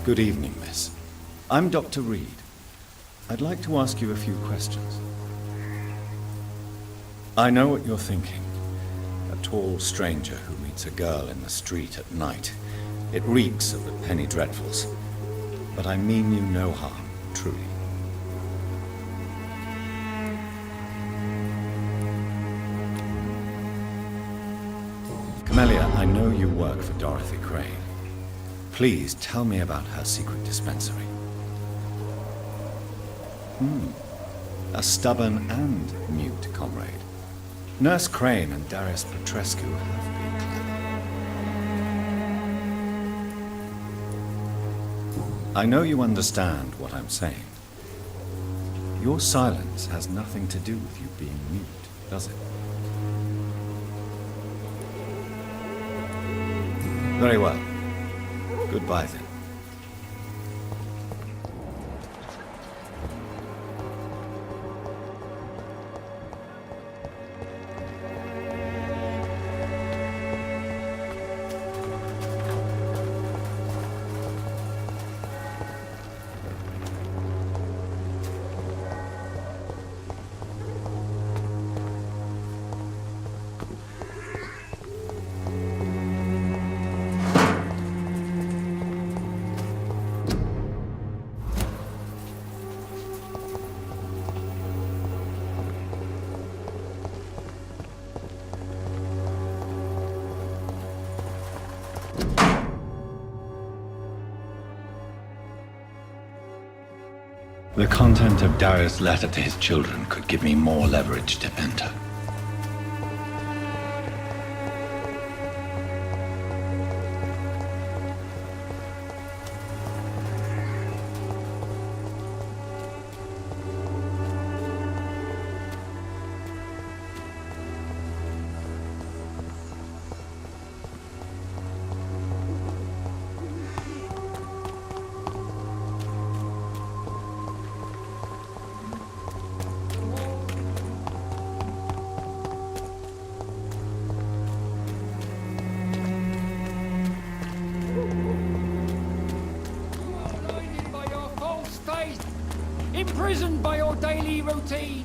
Good evening, miss. I'm Dr. Reed. I'd like to ask you a few questions. I know what you're thinking. A tall stranger who meets a girl in the street at night. It reeks of the penny dreadfuls. But I mean you no harm, truly. Camellia, I know you work for Dorothy Crane. Please tell me about her secret dispensary. A stubborn and mute comrade. Nurse Crane and Darius Petrescu have been clever. I know you understand what I'm saying. Your silence has nothing to do with you being mute, does it? Very well. Goodbye, then. The content of Darius' letter to his children could give me more leverage to enter. Imprisoned by your daily routine.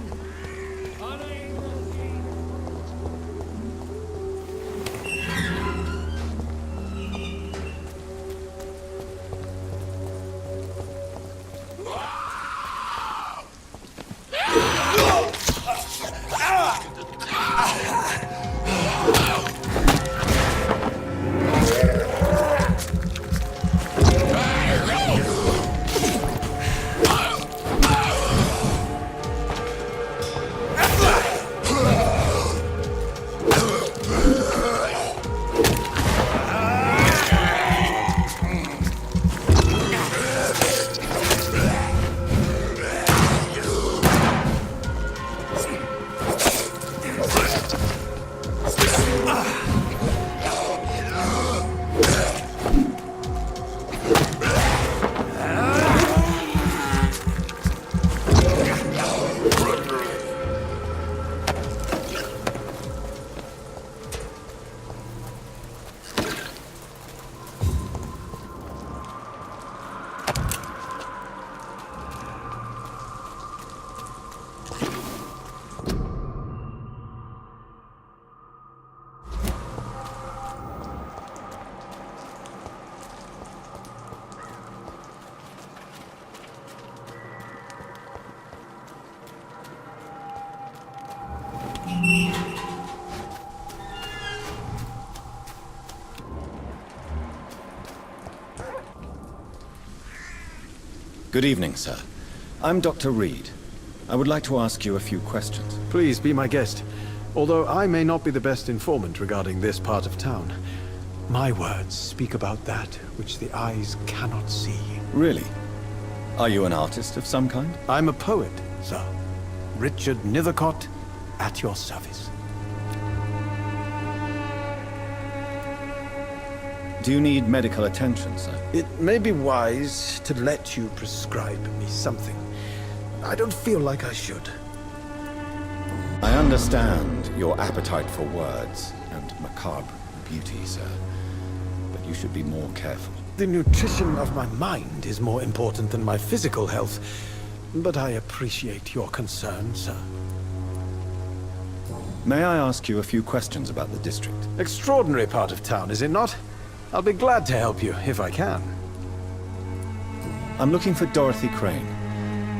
Good evening, sir. I'm Dr. Reed. I would like to ask you a few questions. Please be my guest. Although I may not be the best informant regarding this part of town, my words speak about that which the eyes cannot see. Really? Are you an artist of some kind? I'm a poet, sir. Richard Nethercott, at your service. Do you need medical attention, sir? It may be wise to let you prescribe me something. I don't feel like I should. I understand your appetite for words and macabre beauty, sir. But you should be more careful. The nutrition of my mind is more important than my physical health. But I appreciate your concern, sir. May I ask you a few questions about the district? Extraordinary part of town, is it not? I'll be glad to help you, if I can. I'm looking for Dorothy Crane,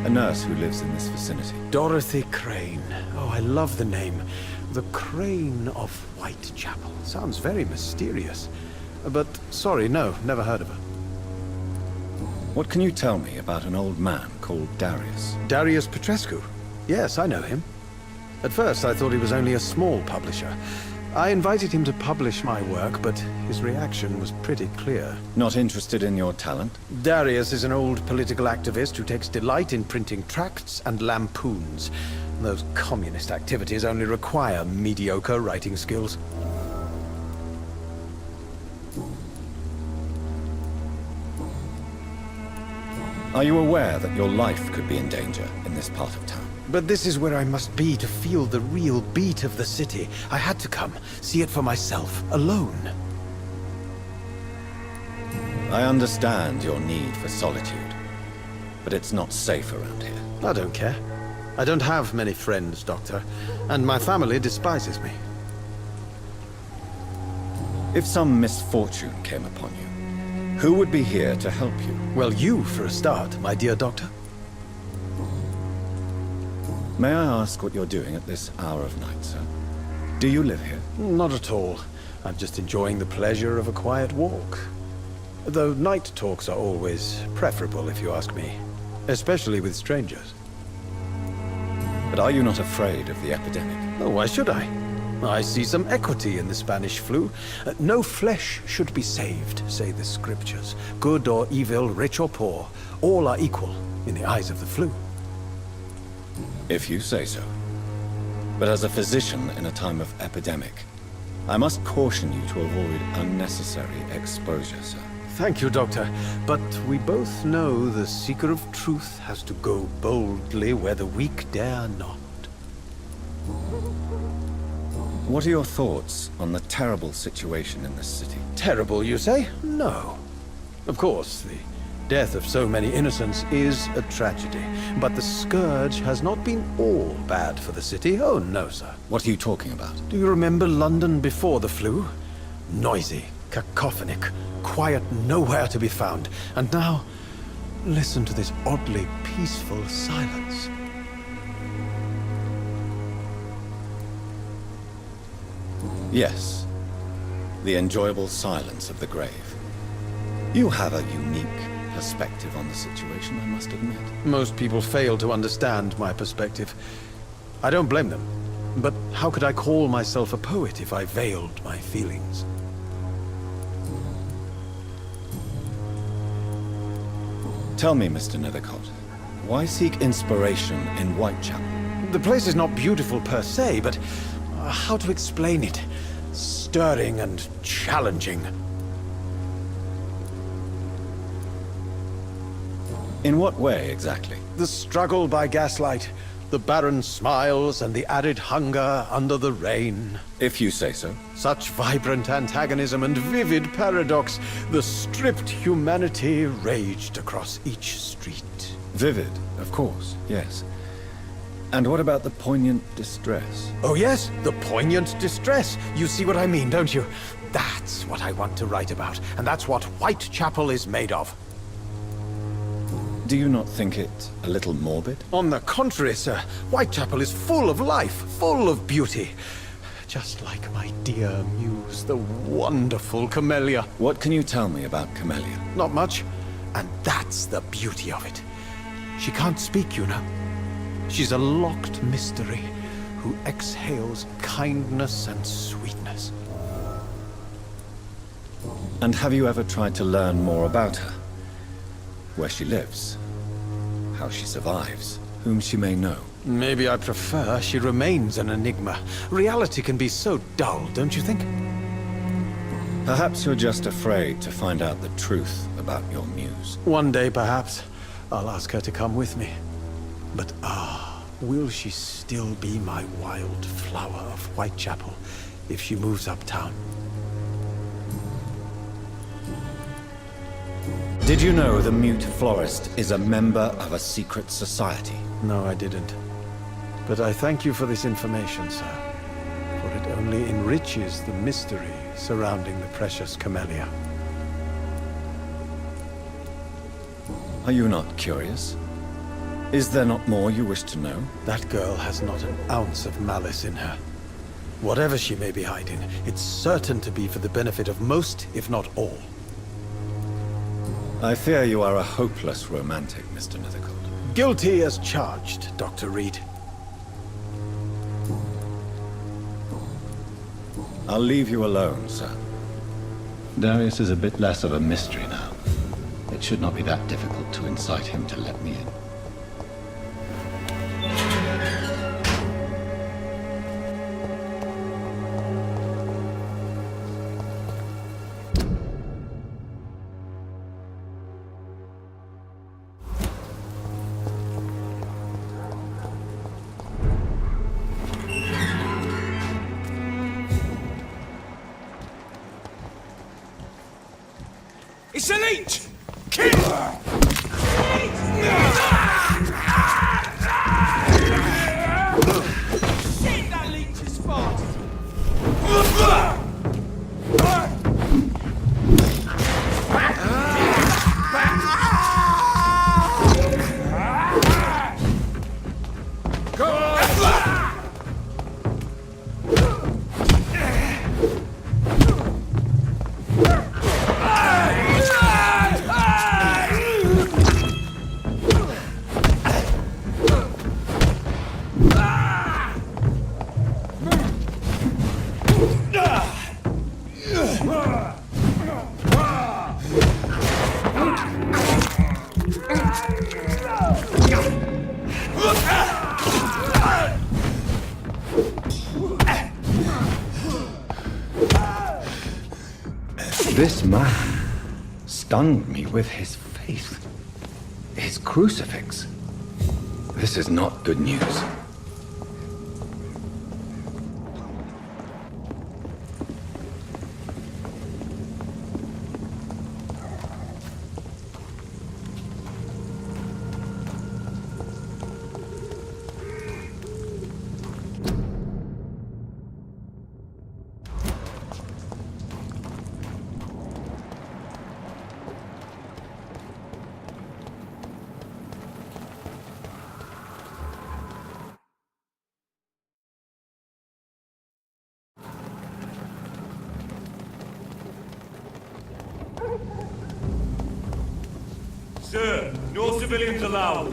a nurse who lives in this vicinity. Dorothy Crane. Oh, I love the name. The Crane of Whitechapel. Sounds very mysterious. But, sorry, no, never heard of her. What can you tell me about an old man called Darius? Darius Petrescu? Yes, I know him. At first, I thought he was only a small publisher. I invited him to publish my work, but his reaction was pretty clear. Not interested in your talent? Darius is an old political activist who takes delight in printing tracts and lampoons. Those communist activities only require mediocre writing skills. Are you aware that your life could be in danger in this part of town? But this is where I must be to feel the real beat of the city. I had to come, see it for myself, alone. I understand your need for solitude, but it's not safe around here. I don't care. I don't have many friends, Doctor, and my family despises me. If some misfortune came upon you, who would be here to help you? Well, you, for a start, my dear Doctor. May I ask what you're doing at this hour of night, sir? Do you live here? Not at all. I'm just enjoying the pleasure of a quiet walk. Though night talks are always preferable, if you ask me. Especially with strangers. But are you not afraid of the epidemic? Oh, why should I? I see some equity in the Spanish flu. No flesh should be saved, say the scriptures. Good or evil, rich or poor, all are equal in the eyes of the flu. If you say so. But as a physician in a time of epidemic, I must caution you to avoid unnecessary exposure, sir. Thank you, Doctor. But we both know the seeker of truth has to go boldly where the weak dare not. What are your thoughts on the terrible situation in this city? Terrible, you say? No. Of course, the death of so many innocents is a tragedy. But the scourge has not been all bad for the city. Oh, no, sir. What are you talking about? Do you remember London before the flu? Noisy, cacophonic, quiet nowhere to be found. And now, listen to this oddly peaceful silence. Yes. The enjoyable silence of the grave. You have a unique perspective on the situation, I must admit. Most people fail to understand my perspective. I don't blame them. But how could I call myself a poet if I veiled my feelings? Tell me, Mr. Nethercott, why seek inspiration in Whitechapel? The place is not beautiful per se, but how to explain it? Stirring and challenging. In what way, exactly? The struggle by gaslight, the barren smiles and the added hunger under the rain. If you say so. Such vibrant antagonism and vivid paradox, the stripped humanity raged across each street. Vivid, of course, yes. And what about the poignant distress? Oh yes, the poignant distress. You see what I mean, don't you? That's what I want to write about, and that's what Whitechapel is made of. Do you not think it a little morbid? On the contrary, sir. Whitechapel is full of life, full of beauty. Just like my dear muse, the wonderful Camellia. What can you tell me about Camellia? Not much, and that's the beauty of it. She can't speak, you know. She's a locked mystery who exhales kindness and sweetness. And have you ever tried to learn more about her? Where she lives, how she survives, whom she may know? Maybe I prefer she remains an enigma. Reality can be so dull, don't you think? Perhaps you're just afraid to find out the truth about your muse. One day, perhaps, I'll ask her to come with me. But will she still be my wild flower of Whitechapel if she moves uptown? Did you know the Mute Florist is a member of a secret society? No, I didn't. But I thank you for this information, sir. For it only enriches the mystery surrounding the precious camellia. Are you not curious? Is there not more you wish to know? That girl has not an ounce of malice in her. Whatever she may be hiding, it's certain to be for the benefit of most, if not all. I fear you are a hopeless romantic, Mr. Nethercold. Guilty as charged, Dr. Reed. I'll leave you alone, sir. Darius is a bit less of a mystery now. It should not be that difficult to incite him to let me in. It's a leech! Kill her! Shit, that leech is fast! This man stunned me with his faith. His crucifix. This is not good news. Sir, no civilians allowed.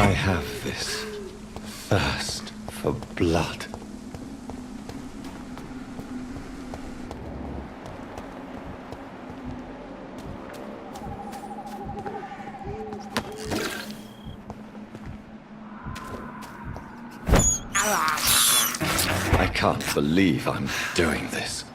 I have this thirst for blood. I can't believe I'm doing this.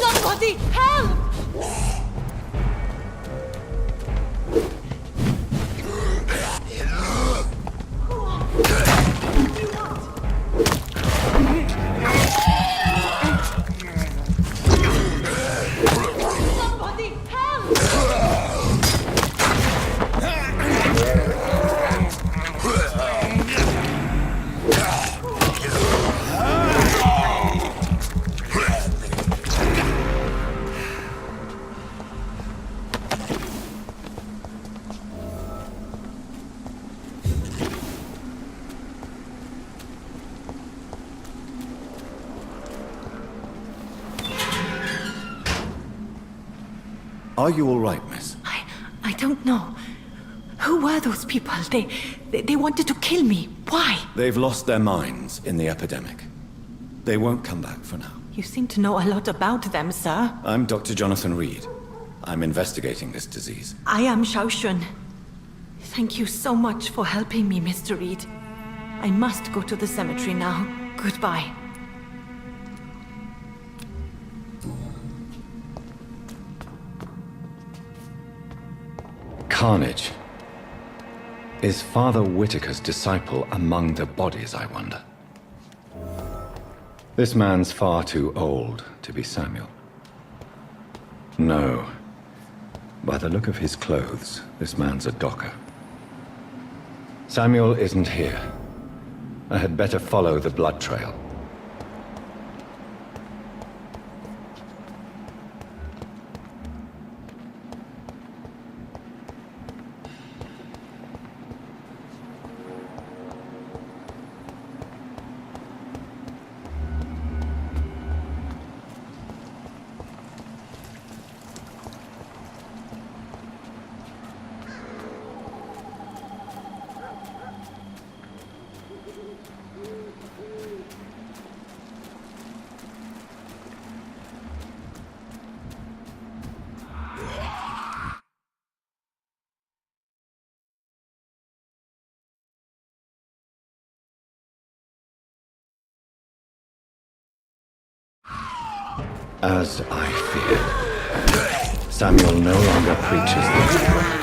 Somebody help! Somebody help! Are you all right, miss? I don't know. Who were those people? They wanted to kill me. Why? They've lost their minds in the epidemic. They won't come back for now. You seem to know a lot about them, sir. I'm Dr. Jonathan Reed. I'm investigating this disease. I am Xiaoxun. Thank you so much for helping me, Mr. Reed. I must go to the cemetery now. Goodbye. Carnage. Is Father Whitaker's disciple among the bodies, I wonder? This man's far too old to be Samuel. No. By the look of his clothes, this man's a docker. Samuel isn't here. I had better follow the blood trail. As I feared, Samuel no longer preaches the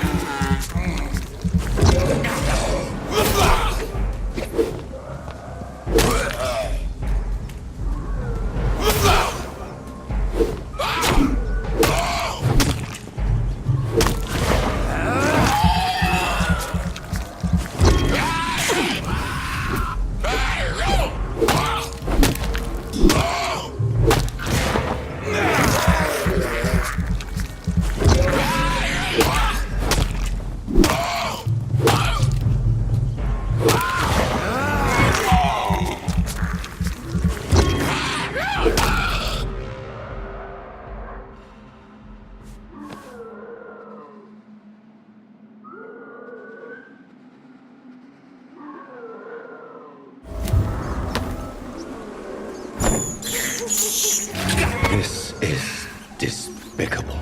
This is despicable.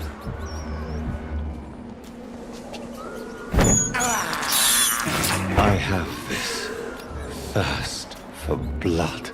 I have this thirst for blood.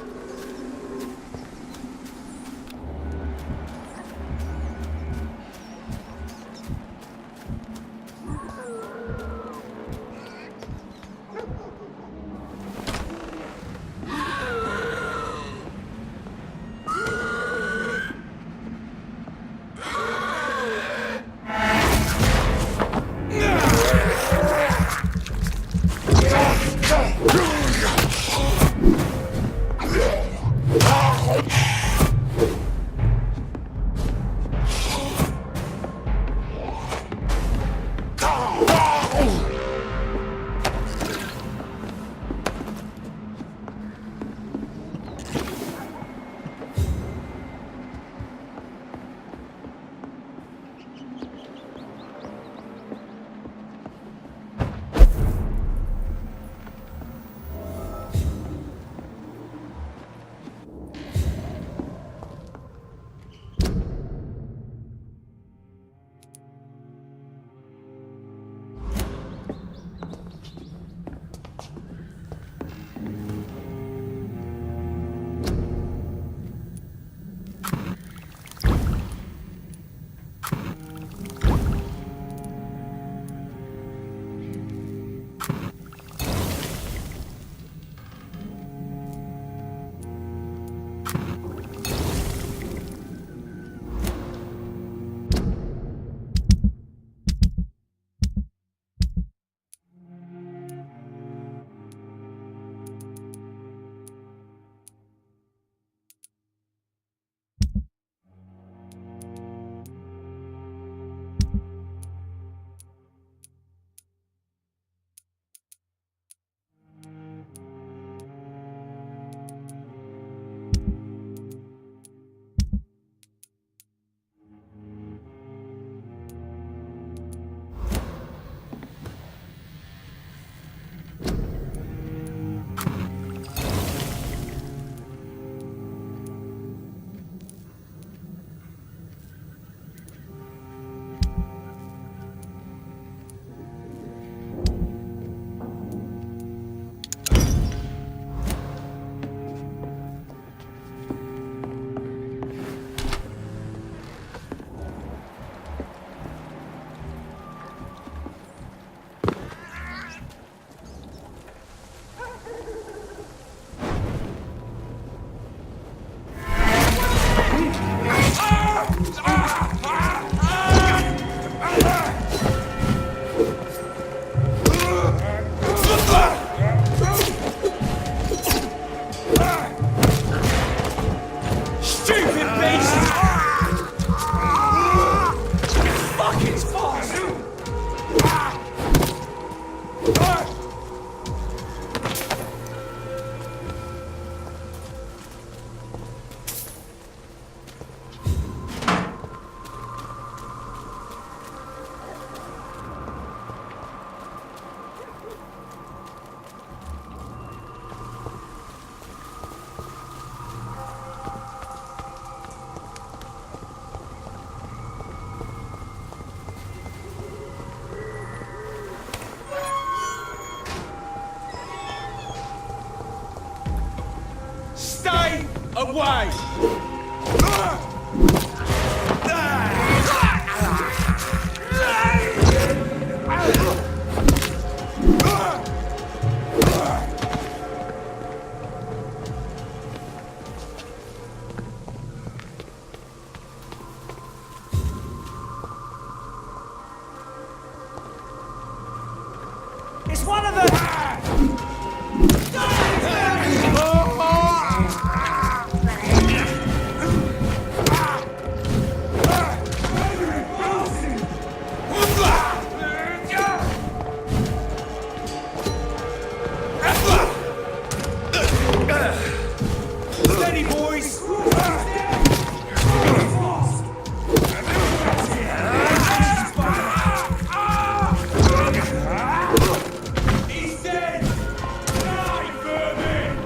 Away! It's one of them! Steady, boys! He's dead! Die, vermin!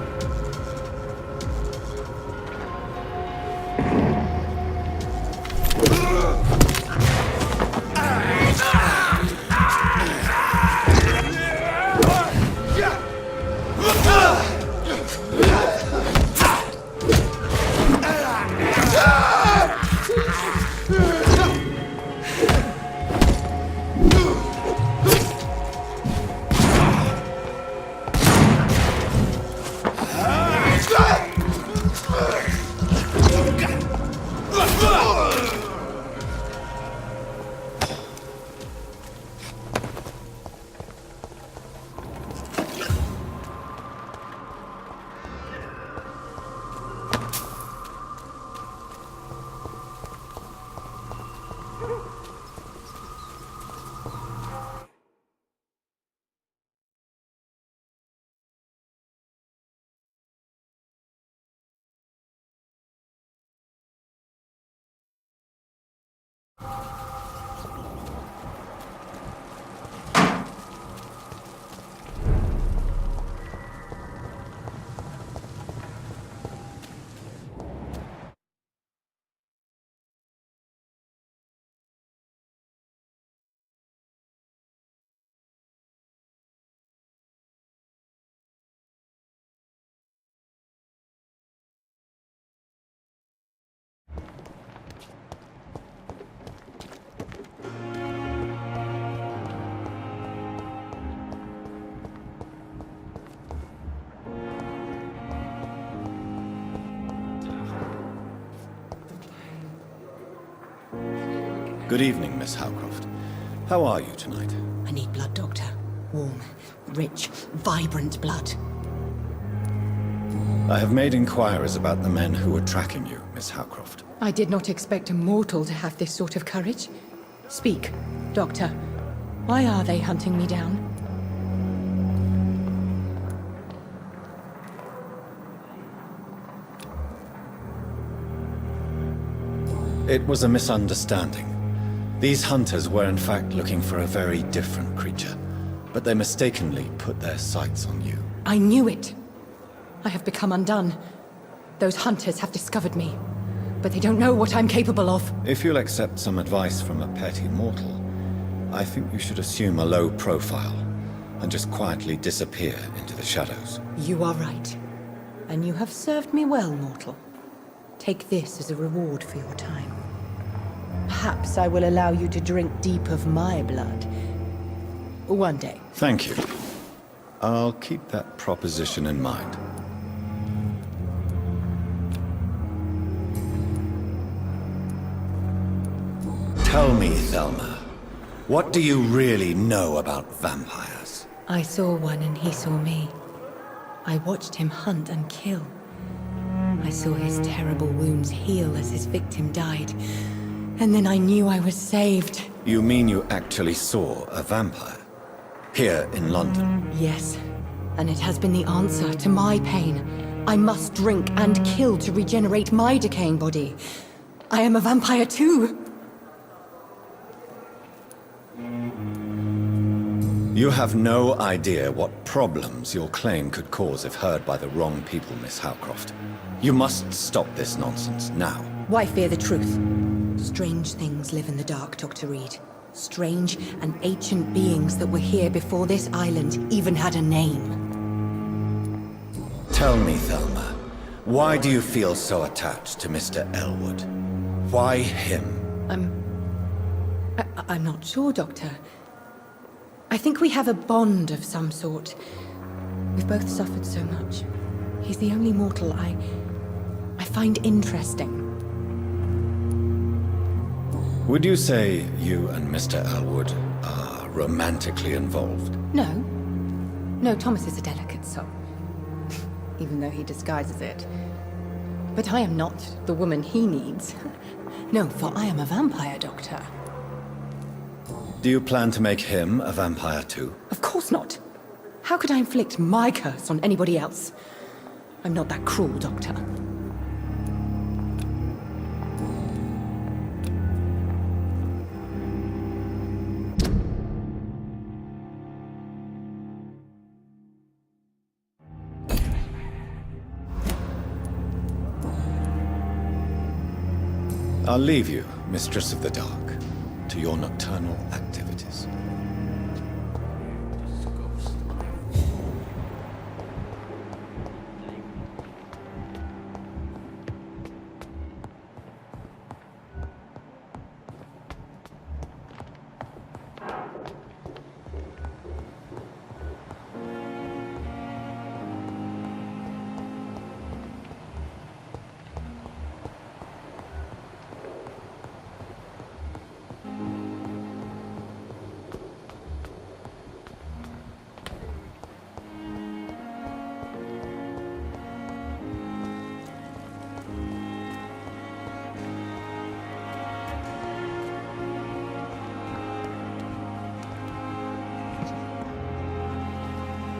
Good evening, Miss Howcroft. How are you tonight? I need blood, Doctor. Warm, rich, vibrant blood. I have made inquiries about the men who were tracking you, Miss Howcroft. I did not expect a mortal to have this sort of courage. Speak, Doctor. Why are they hunting me down? It was a misunderstanding. These hunters were in fact looking for a very different creature, but they mistakenly put their sights on you. I knew it. I have become undone. Those hunters have discovered me, but they don't know what I'm capable of. If you'll accept some advice from a petty mortal, I think you should assume a low profile and just quietly disappear into the shadows. You are right. And you have served me well, mortal. Take this as a reward for your time. Perhaps I will allow you to drink deep of my blood. One day. Thank you. I'll keep that proposition in mind. Tell me, Thelma, what do you really know about vampires? I saw one and he saw me. I watched him hunt and kill. I saw his terrible wounds heal as his victim died. And then I knew I was saved. You mean you actually saw a vampire? Here in London? Yes. And it has been the answer to my pain. I must drink and kill to regenerate my decaying body. I am a vampire too. You have no idea what problems your claim could cause if heard by the wrong people, Miss Howcroft. You must stop this nonsense now. Why fear the truth? Strange things live in the dark, Dr. Reed. Strange and ancient beings that were here before this island even had a name. Tell me, Thelma, Why do you feel so attached to Mr. Elwood? Why him? I'm not sure, Doctor. I think we have a bond of some sort. We've both suffered so much. He's the only mortal I find interesting. Would you say you and Mr. Elwood are romantically involved? No. No, Thomas is a delicate soul. Even though he disguises it. But I am not the woman he needs. No, for I am a vampire, Doctor. Do you plan to make him a vampire too? Of course not. How could I inflict my curse on anybody else? I'm not that cruel, Doctor. I'll leave you, Mistress of the Dark, to your nocturnal activities.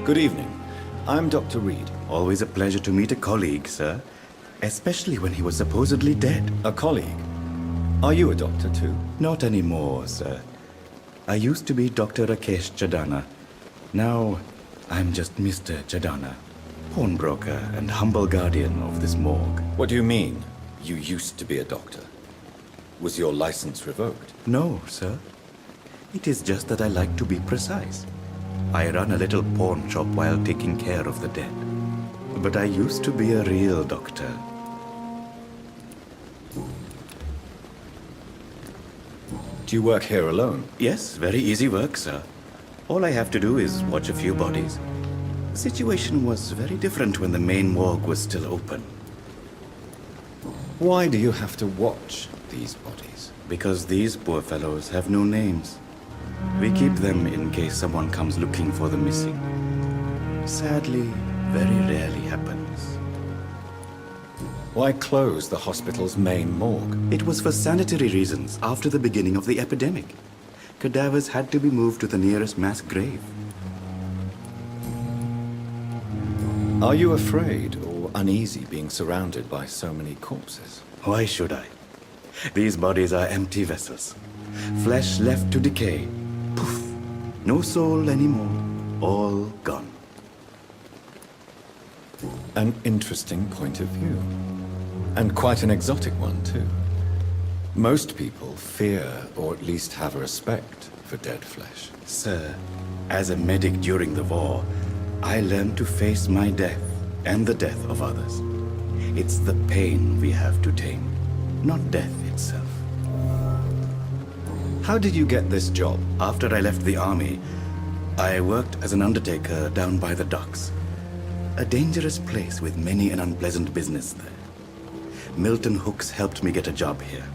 Good evening. I'm Dr. Reed. Always a pleasure to meet a colleague, sir. Especially when he was supposedly dead. A colleague? Are you a doctor too? Not anymore, sir. I used to be Dr. Rakesh Chadana. Now, I'm just Mr. Chadana, pawnbroker and humble guardian of this morgue. What do you mean, you used to be a doctor? Was your license revoked? No, sir. It is just that I like to be precise. I run a little pawn shop while taking care of the dead. But I used to be a real doctor. Do you work here alone? Yes, very easy work, sir. All I have to do is watch a few bodies. The situation was very different when the main morgue was still open. Why do you have to watch these bodies? Because these poor fellows have no names. We keep them in case someone comes looking for the missing. Sadly, very rarely happens. Why close the hospital's main morgue? It was for sanitary reasons after the beginning of the epidemic. Cadavers had to be moved to the nearest mass grave. Are you afraid or uneasy being surrounded by so many corpses? Why should I? These bodies are empty vessels. Flesh left to decay. Poof. No soul anymore. All gone. An interesting point of view. And quite an exotic one, too. Most people fear, or at least have a respect, for dead flesh. Sir, as a medic during the war, I learned to face my death and the death of others. It's the pain we have to tame, not death itself. How did you get this job? After I left the army, I worked as an undertaker down by the docks. A dangerous place with many an unpleasant business there. Milton Hooks helped me get a job here.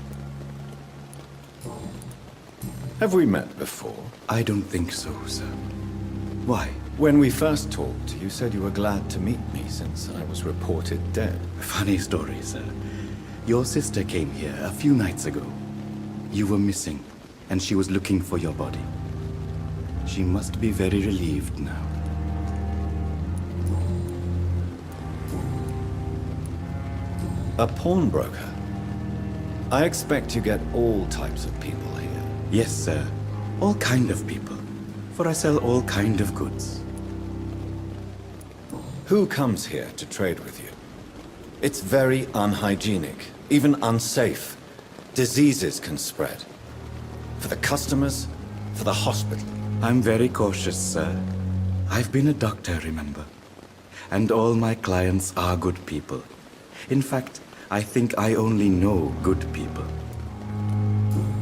Have we met before? I don't think so, sir. Why? When we first talked, you said you were glad to meet me since I was reported dead. Funny story, sir. Your sister came here a few nights ago. You were missing, and she was looking for your body. She must be very relieved now. A pawnbroker? I expect you get all types of people here. Yes, sir. All kind of people. For I sell all kind of goods. Who comes here to trade with you? It's very unhygienic, even unsafe. Diseases can spread. For the customers, for the hospital. I'm very cautious, sir. I've been a doctor, remember? And all my clients are good people. In fact, I think I only know good people.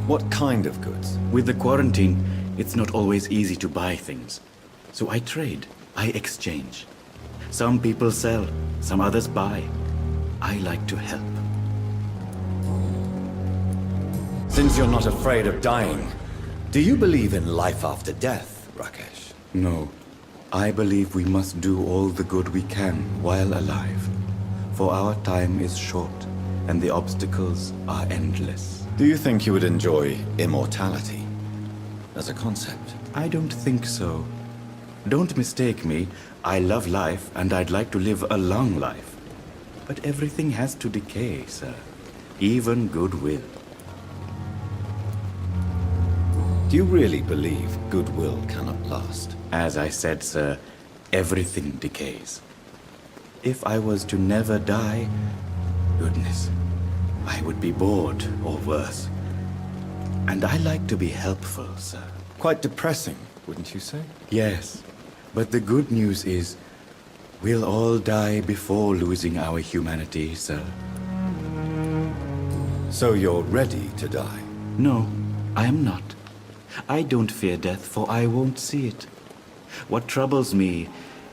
What kind of goods? With the quarantine, it's not always easy to buy things. So I trade, I exchange. Some people sell, some others buy. I like to help. Since you're not afraid of dying, do you believe in life after death, Rakesh? No. I believe we must do all the good we can while alive. For our time is short, and the obstacles are endless. Do you think you would enjoy immortality as a concept? I don't think so. Don't mistake me. I love life, and I'd like to live a long life. But everything has to decay, sir. Even goodwill. Do you really believe goodwill cannot last? As I said, sir, everything decays. If I was to never die, goodness, I would be bored or worse. And I like to be helpful, sir. Quite depressing, wouldn't you say? Yes, but the good news is, we'll all die before losing our humanity, sir. So you're ready to die? No, I am not. I don't fear death, for I won't see it. What troubles me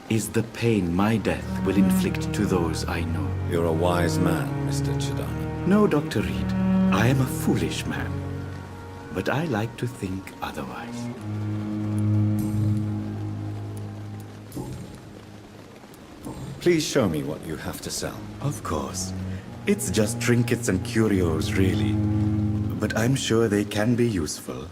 is the pain my death will inflict to those I know. You're a wise man, Mr. Chidana. No, Dr. Reed, I am a foolish man. But I like to think otherwise. Please show me what you have to sell. Of course. It's just trinkets and curios, really. But I'm sure they can be useful.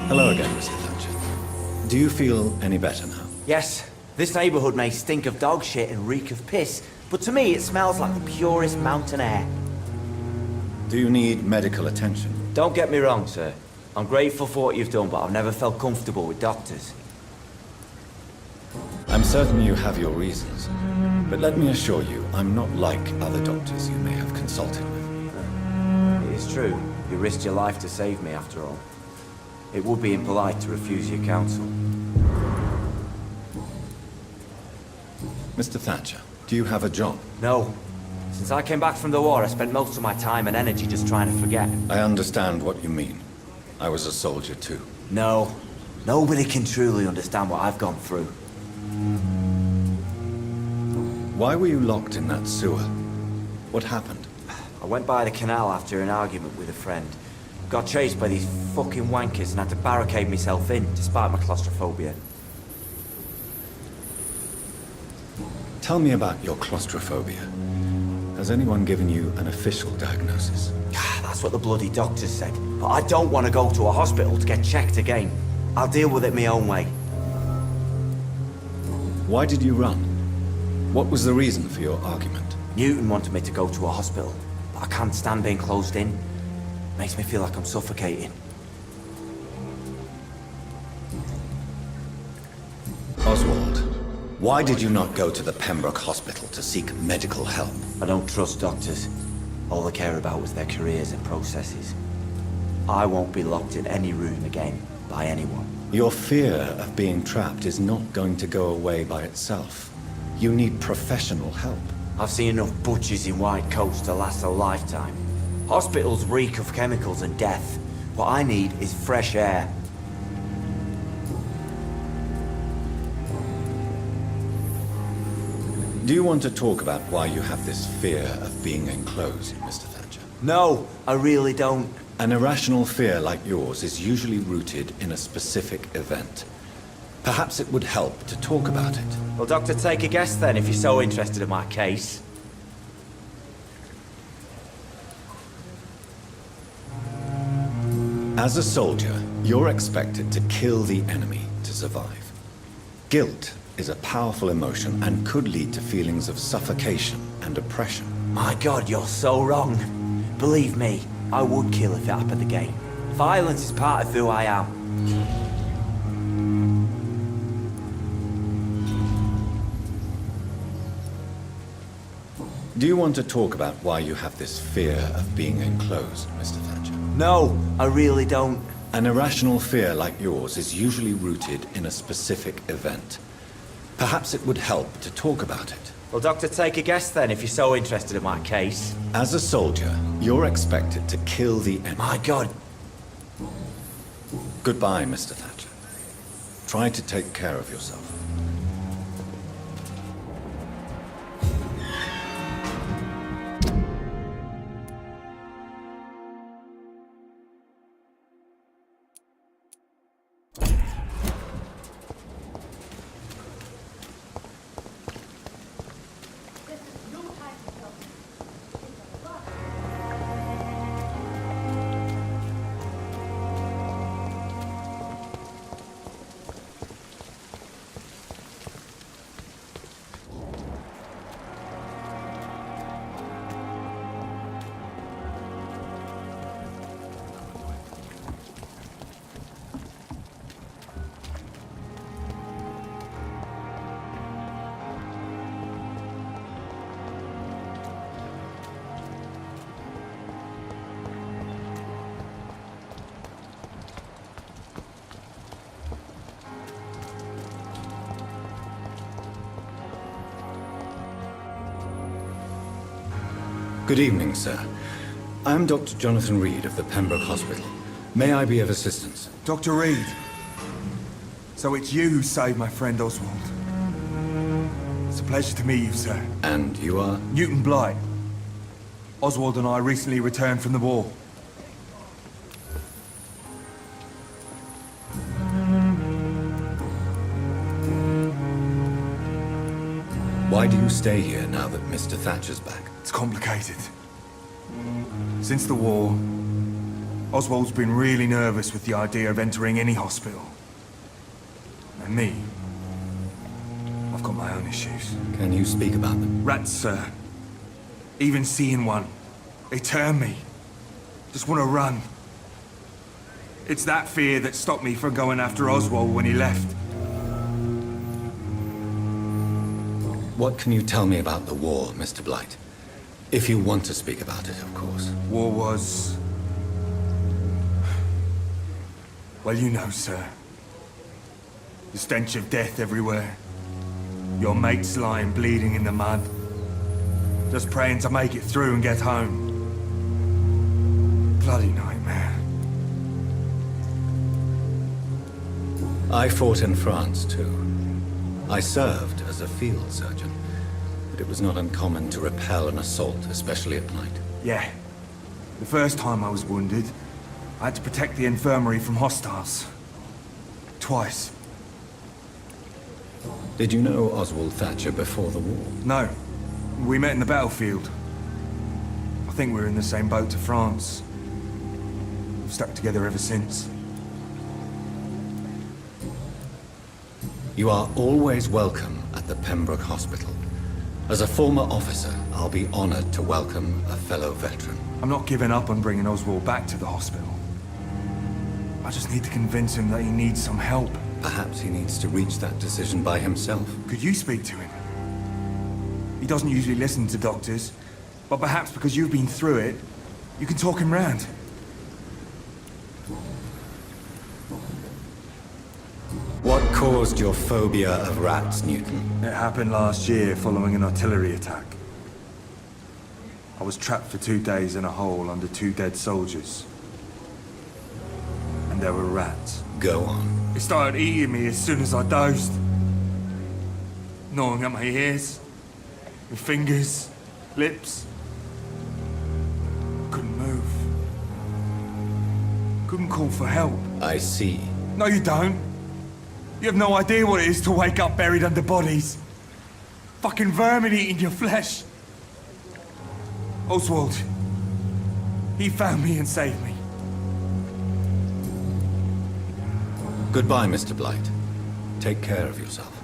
Hello again, Mr. Thatcher. Do you feel any better now? Yes, this neighborhood may stink of dog shit and reek of piss, but to me it smells like the purest mountain air. Do you need medical attention? Don't get me wrong, sir. I'm grateful for what you've done, but I've never felt comfortable with doctors. I'm certain you have your reasons, but let me assure you, I'm not like other doctors you may have consulted with. It is true. You risked your life to save me, after all. It would be impolite to refuse your counsel. Mr. Thatcher, do you have a job? No. Since I came back from the war, I spent most of my time and energy just trying to forget. I understand what you mean. I was a soldier too. No. Nobody can truly understand what I've gone through. Why were you locked in that sewer? What happened? I went by the canal after an argument with a friend. Got chased by these fucking wankers and had to barricade myself in, despite my claustrophobia. Tell me about your claustrophobia. Has anyone given you an official diagnosis? That's what the bloody doctors said. But I don't want to go to a hospital to get checked again. I'll deal with it my own way. Why did you run? What was the reason for your argument? Newton wanted me to go to a hospital, but I can't stand being closed in. Makes me feel like I'm suffocating. Oswald, why did you not go to the Pembroke Hospital to seek medical help? I don't trust doctors. All they care about was their careers and processes. I won't be locked in any room again by anyone. Your fear of being trapped is not going to go away by itself. You need professional help. I've seen enough butchers in white coats to last a lifetime. Hospitals reek of chemicals and death. What I need is fresh air. Do you want to talk about why you have this fear of being enclosed, Mr. Thatcher? No, I really don't. An irrational fear like yours is usually rooted in a specific event. Perhaps it would help to talk about it. Well, Doctor, take a guess then, if you're so interested in my case. As a soldier, you're expected to kill the enemy to survive. Guilt is a powerful emotion and could lead to feelings of suffocation and oppression. My God, you're so wrong. Believe me, I would kill if it happened again. Violence is part of who I am. Do you want to talk about why you have this fear of being enclosed, Mr. Thatcher? No, I really don't. An irrational fear like yours is usually rooted in a specific event. Perhaps it would help to talk about it. Well, Doctor, take a guess then, if you're so interested in my case. As a soldier, you're expected to kill the enemy. My God. Goodbye, Mr. Thatcher. Try to take care of yourself. Good evening, sir. I'm Dr. Jonathan Reed of the Pembroke Hospital. May I be of assistance? Dr. Reed. So it's you who saved my friend Oswald. It's a pleasure to meet you, sir. And you are? Newton Blight. Oswald and I recently returned from the war. Why do you stay here now that Mr. Thatcher's back? It's complicated. Since the war, Oswald's been really nervous with the idea of entering any hospital. And me, I've got my own issues. Can you speak about them? Rats, sir. Even seeing one, they turn me. Just want to run. It's that fear that stopped me from going after Oswald when he left. What can you tell me about the war, Mr. Blight? If you want to speak about it, of course. War was... Well, you know, sir. The stench of death everywhere. Your mates lying bleeding in the mud. Just praying to make it through and get home. Bloody nightmare. I fought in France, too. I served as a field surgeon, but it was not uncommon to repel an assault, especially at night. Yeah. The first time I was wounded, I had to protect the infirmary from hostiles. Twice. Did you know Oswald Thatcher before the war? No. We met in the battlefield. I think we're in the same boat to France. We've stuck together ever since. You are always welcome at the Pembroke Hospital. As a former officer, I'll be honored to welcome a fellow veteran. I'm not giving up on bringing Oswald back to the hospital. I just need to convince him that he needs some help. Perhaps he needs to reach that decision by himself. Could you speak to him? He doesn't usually listen to doctors, but perhaps because you've been through it, you can talk him round. What caused your phobia of rats, Newton? It happened last year following an artillery attack. I was trapped for 2 days in a hole under 2 dead soldiers. And there were rats. Go on. They started eating me as soon as I dozed. Gnawing at my ears, With fingers, lips. Couldn't move. Couldn't call for help. I see. No, you don't. You have no idea what it is to wake up buried under bodies. Fucking vermin eating your flesh. Oswald. He found me and saved me. Goodbye, Mr. Blight. Take care of yourself.